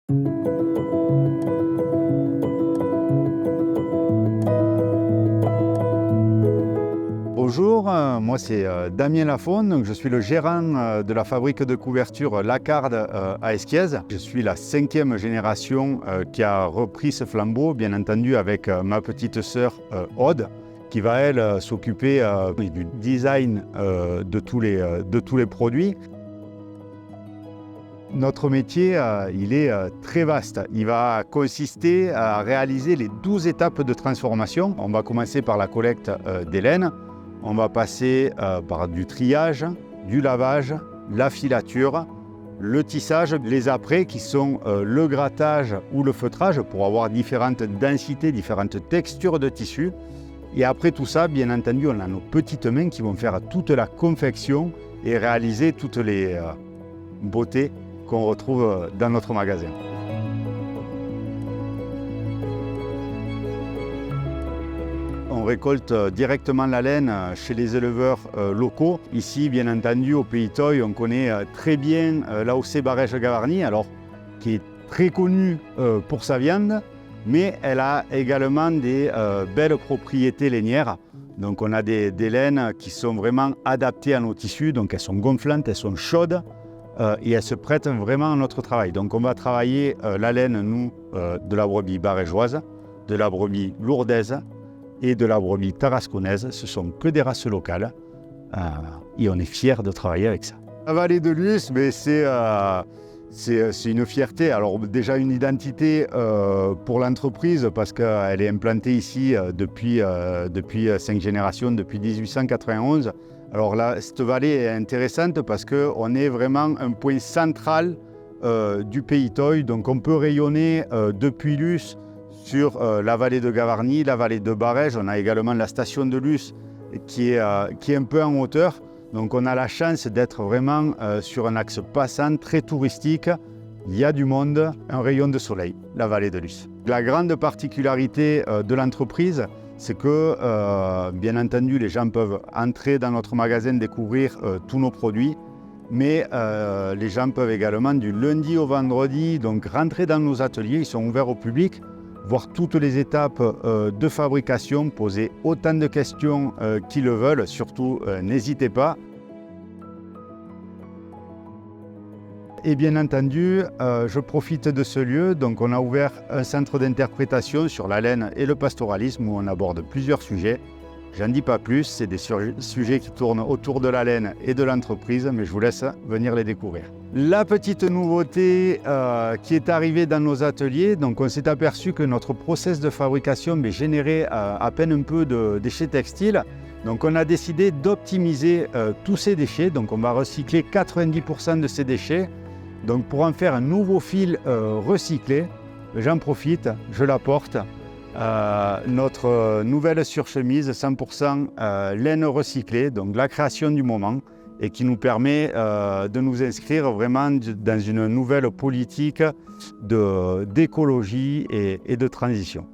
Bonjour, moi c'est Damien Lafon, donc je suis le gérant de la fabrique de couverture Lacarde à Esquiez. Je suis la 5e génération qui a repris ce flambeau, bien entendu avec ma petite sœur Aude, qui va elle s'occuper du design de tous les produits. Notre métier, il est très vaste. Il va consister à réaliser les 12 étapes de transformation. On va commencer par la collecte des laines. On va passer par du triage, du lavage, la filature, le tissage, les apprêts qui sont le grattage ou le feutrage pour avoir différentes densités, différentes textures de tissu. Et après tout ça, bien entendu, on a nos petites mains qui vont faire toute la confection et réaliser toutes les beautés qu'on retrouve dans notre magasin. On récolte directement la laine chez les éleveurs locaux. Ici, bien entendu, au Pays Toy, on connaît très bien l'AOC Barèges-Gavarnie, alors qui est très connue pour sa viande, mais elle a également des belles propriétés lainières. Donc on a des laines qui sont vraiment adaptées à nos tissus, donc elles sont gonflantes, elles sont chaudes et elles se prêtent vraiment à notre travail. Donc on va travailler la laine, nous, de la brebis barégeoise, de la brebis lourdaise, et de la brebis tarasconnaise. Ce sont que des races locales et on est fiers de travailler avec ça. La vallée de Luz, c'est une fierté. Alors déjà une identité pour l'entreprise parce qu'elle est implantée ici depuis 5 générations, depuis 1891. Alors là, cette vallée est intéressante parce qu'on est vraiment un point central du Pays Toy. Donc on peut rayonner depuis Luz sur la vallée de Gavarnie, la vallée de Barèges. On a également la station de Luz qui est un peu en hauteur. Donc on a la chance d'être vraiment sur un axe passant très touristique. Il y a du monde, un rayon de soleil, la vallée de Luz. La grande particularité de l'entreprise, c'est que bien entendu les gens peuvent entrer dans notre magasin, découvrir tous nos produits. Mais les gens peuvent également du lundi au vendredi donc rentrer dans nos ateliers, ils sont ouverts au public, voir toutes les étapes de fabrication, poser autant de questions qu'ils le veulent. Surtout, n'hésitez pas. Et bien entendu, je profite de ce lieu. Donc on a ouvert un centre d'interprétation sur la laine et le pastoralisme où on aborde plusieurs sujets. J'en dis pas plus, c'est des sujets qui tournent autour de la laine et de l'entreprise, mais je vous laisse venir les découvrir. La petite nouveauté qui est arrivée dans nos ateliers, donc on s'est aperçu que notre process de fabrication générait à peine un peu de déchets textiles. Donc on a décidé d'optimiser tous ces déchets, donc on va recycler 90% de ces déchets. Donc pour en faire un nouveau fil recyclé, j'en profite, je la porte. Notre nouvelle surchemise 100% laine recyclée, donc la création du moment et qui nous permet de nous inscrire vraiment dans une nouvelle politique d'écologie et de transition.